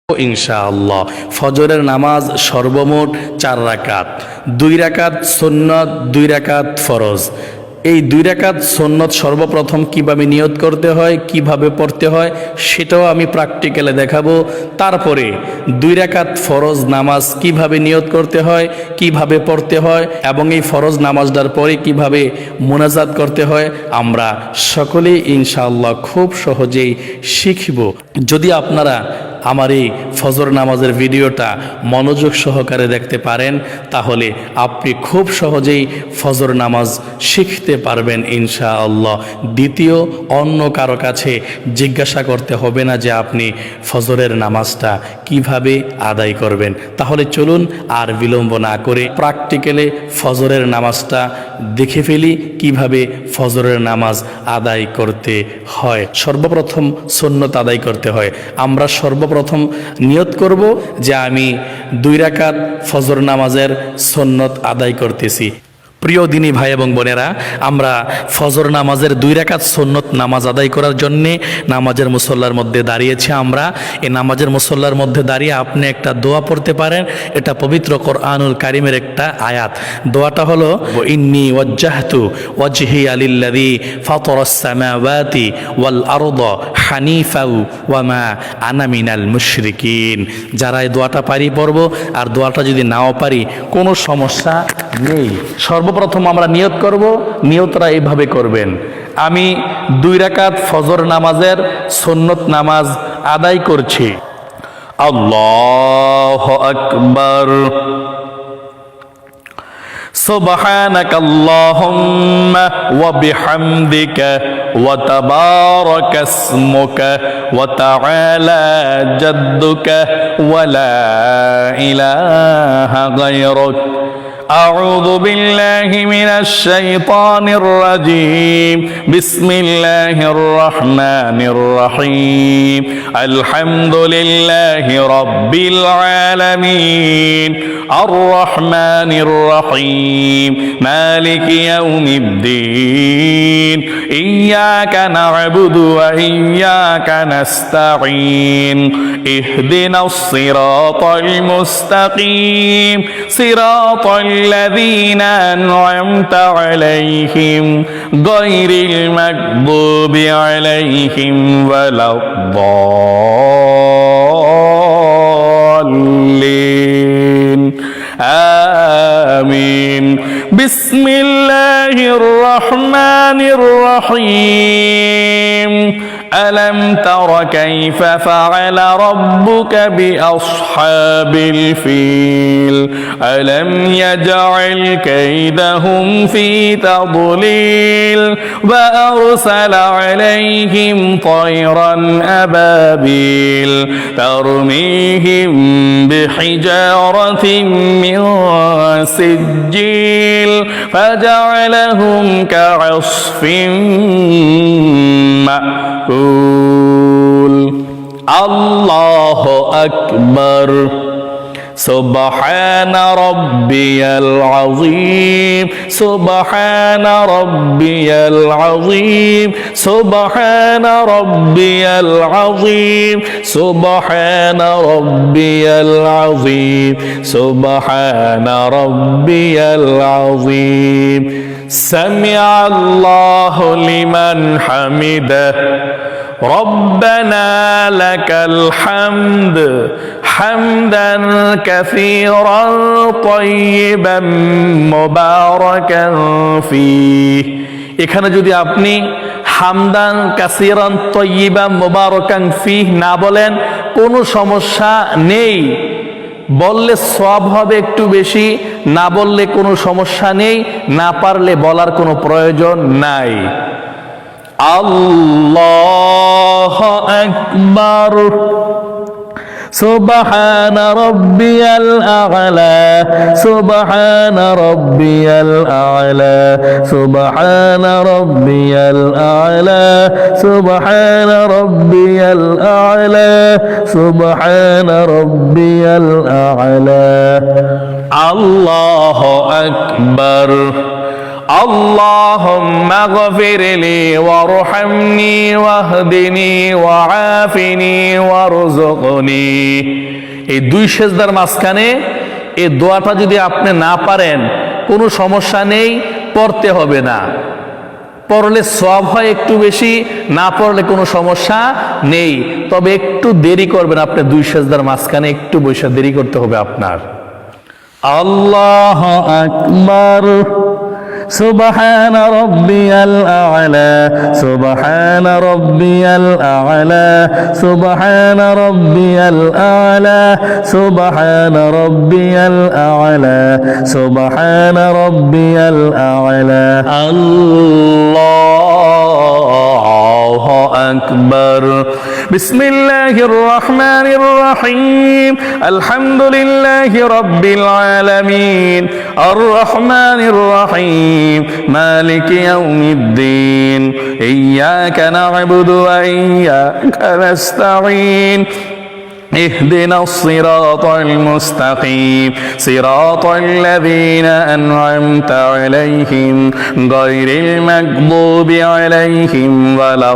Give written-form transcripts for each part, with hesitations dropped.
ইনশাআল্লাহ। ফজরের নামাজ সর্বমোট 4 রাকাত, 2 রাকাত সুন্নত, 2 রাকাত ফরজ। এই 2 রাকাত সুন্নত সর্বপ্রথম কিভাবে নিয়ত করতে হয়, কিভাবে পড়তে হয় সেটাও আমি প্র্যাকটিক্যালে দেখাবো। তারপরে 2 রাকাত ফরজ নামাজ কিভাবে নিয়ত করতে হয়, কিভাবে পড়তে হয় এবং এই ফরজ নামাজটার পরে কিভাবে মোনাজাত করতে হয় আমরা সকলেই ইনশাআল্লাহ খুব সহজেই শিখব। যদি আপনারা আমার এই ফজর নামাজের ভিডিওটা মনোযোগ সহকারে দেখতে পারেন তাহলে আপনি খুব সহজেই ফজর নামাজ শিখতে পারবেন ইনশাআল্লাহ। দ্বিতীয়, অন্য কারো কাছে জিজ্ঞাসা করতে হবে না যে আপনি ফজরের নামাজটা কিভাবে আদায় করবেন। তাহলে চলুন আর বিলম্ব না করে প্র্যাকটিক্যালে ফজরের নামাজটা দেখে ফেলি কিভাবে ফজরের নামাজ আদায় করতে হয়। সর্বপ্রথম সুন্নত আদায় করতে হয়। আমরা সর্বপ্রথম নিয়ত করব যে আমি 2 রাকাত ফজর নামাজের সুন্নত আদায় করতেছি। প্রিয় দিনী ভাই এবং বোনেরা, আমরা ফজর নামাজের 2 রাকাত সুন্নত নামাজ আদায় করার জন্যে নামাজের মুসল্লার মধ্যে দাঁড়িয়েছি। আমরা এই নামাজের মুসল্লার মধ্যে দাঁড়িয়ে আপনি একটা দোয়া পড়তে পারেন। এটা পবিত্র কোরআনুল কারীমের একটা আয়াত। দোয়াটা হলো ইন্নী ওয়াজ্জাহতু ওয়াজহিয়া লিল্লাযী ফাতারাস সামাওয়াতি ওয়াল আরদা হানিফাও ওয়া মা আনা মিনাল মুশরিকিন। যারা এই দোয়াটা পারি পড়ব, আর দোয়াটা যদি নাও পারি কোনো সমস্যা নেই। সর্বপ্রথম আমরা নিয়ত করব। নিয়তরা এইভাবে করবেন, আমি 2 রাকাত ফজর নামাজের সুন্নত নামাজ আদায় করছি। আল্লাহু আকবার। সুবহানাকাল্লাহুম্মা ওয়া বিহামদিকা ওয়া তাবারাকা ইসমুকা ওয়া তাআলা জাদ্দুকা ওয়া লা ইলাহা গায়রুক। أعوذ بالله من الشيطان الرجيم. بسم الله الرحمن الرحيم. الحمد لله رب العالمين الرحمن الرحيم مالك يوم الدين إياك نعبد وإياك نستعين اهدنا الصراط المستقيم صراط الذين أنعمت عليهم غير المغضوب عليهم ولا الضالين آمين. بسم الله الرحمن الرحيم. ألم تر كيف فعل ربك بأصحاب الفيل ألم يجعل كيدهم في تضليل وأرسل عليهم طيرا أبابيل ترميهم بحجارة من سجيل فجعلهم كعصف مأكول. الله أكبر. سبحان ربي العظيم سبحان ربي العظيم سبحان ربي العظيم سبحان ربي العظيم سبحان ربي العظيم. سمع الله لمن حمده ربنا لك الحمد حمدا كثيرا طيبا مباركا فيه. এখানে যদি আপনি হামদান কাসিরান তয়্যিবান মুবারাকান ফিহ না বলেন কোনো সমস্যা নেই। বললে সওয়াব হবে একটু বেশি, না বললে কোনো সমস্যা নেই, না পারলে বলার কোনো প্রয়োজন নাই। আল্লাহু আকবার. سبحان ربي الأعلى سبحان ربي الأعلى سبحان ربي الأعلى سبحان ربي الأعلى سبحان ربي الأعلى. الله أكبر. আল্লাহুম্মা গফিরলি ওয়ারহামনি ওয়াহদিনি ওয়াআফিনি ওয়ারযুকনি। এই দুই সেজদার মাঝখানে এই দোয়াটা যদি আপনি না পারেন কোনো সমস্যা নেই, পড়তে হবে না। পড়লে সওয়াব হয় একটু বেশি, না পড়লে কোনো সমস্যা নেই, তবে একটু দেরি করবেন। আপনি দুই সেজদার মাঝখানে একটু বসে দেরি করতে হবে আপনার। আল্লাহু আকবার, সুবহান রাব্বিয়াল আ'লা, সুবহান রাব্বিয়াল আ'লা, সুবহান রাব্বিয়াল আ'লা, সুবহান রাব্বিয়াল আ'লা, সুবহান রাব্বিয়াল আ'লা। আল্লাহু আকবার। বিসমিল্লাহির রহমানির রহিম। আলহামদুলিল্লাহি রাব্বিল আলামিন, আর রহমানির রহিম, মালিকি ইয়াউমিদ্দিন, ইয়্যাকা না'বুদু ওয়া ইয়্যাকা নাস্তাঈন, اهدنا الصراط المستقيم صراط الذين أنعمت عليهم غير المغضوب عليهم ولا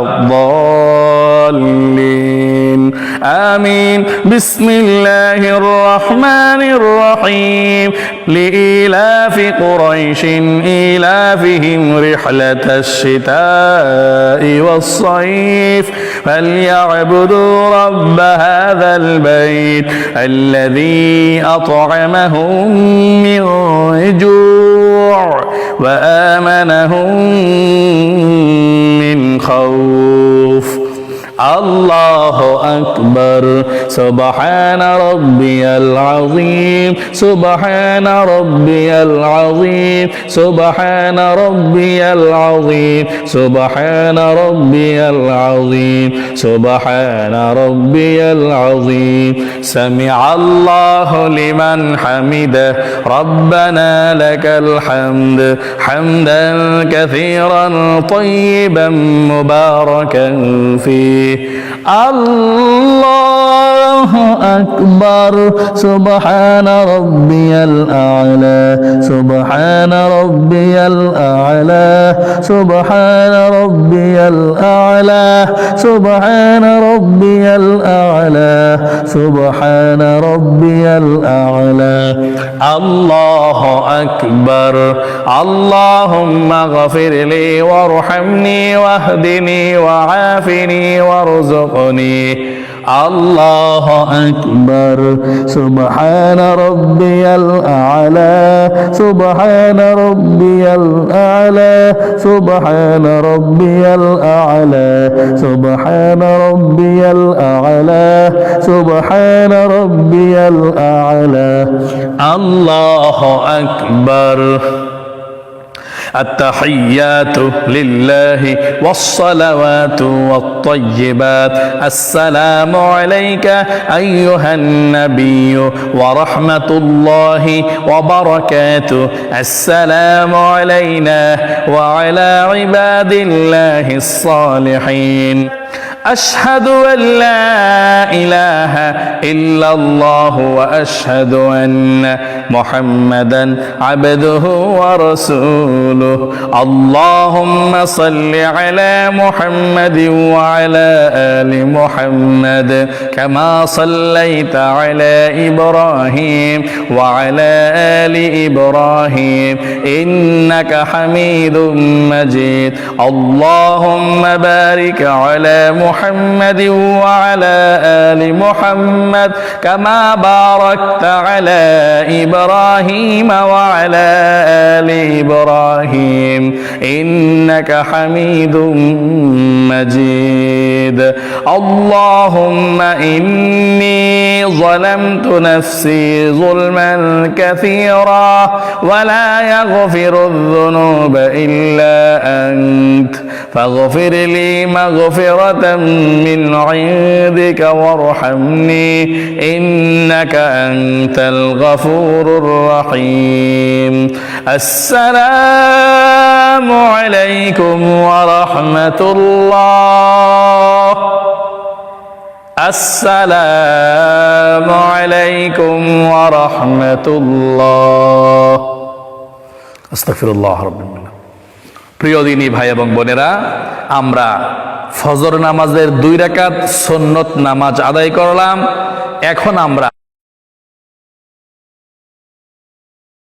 الضالين آمين بسم الله الرحمن الرحيم لإيلاف قريش إيلافهم رحلة الشتاء والصيف فليعبدوا رب هذا البيت الذي أطعمهم من جوع وآمنهم من خوف الله أكبر سبحان ربي العظيم سبحان ربي العظيم سبحان ربي العظيم سبحان ربي العظيم سبحان ربي العظيم سمع الله لمن حمده ربنا لك الحمد حمدا كثيرا طيبا مباركا فيه الله أكبر سبحان ربي الأعلى سبحان ربي الأعلى سبحان ربي الأعلى سبحان ربي الأعلى سبحان ربي الأعلى الله أكبر اللهم اغفر لي وارحمني واهدني وعافني وارزقني الله أكبر سبحان ربي الأعلى سبحان ربي الأعلى سبحان ربي الأعلى سبحان ربي الأعلى سبحان ربي الأعلى الله أكبر التحيات لله والصلوات والطيبات السلام عليك أيها النبي ورحمة الله وبركاته السلام علينا وعلى عباد الله الصالحين أشهد أن لا إله إلا الله وأشهد أن محمدا عبده ورسوله اللهم صل على محمد وعلى آل محمد كما صليت على إبراهيم وعلى آل إبراهيم إنك حميد مجيد اللهم بارك على محمد وعلى آل محمد كما باركت على إبراهيم وعلى آل إبراهيم إنك حميد مجيد اللهم إني ظلمت نفسي ظلما كثيرا ولا يغفر الذنوب إلا أنت فاغفر لي مغفرة من عندك وارحمني إنك أنت الغفور الرحيم السلام عليكم ورحمة الله السلام عليكم ورحمة الله أستغفر الله رب العالمين প্রিয় দিনী ভাই এবং বোনেরা, আমরা ফজর নামাজের 2 রাকাত সুন্নত নামাজ আদায় করলাম। এখন আমরা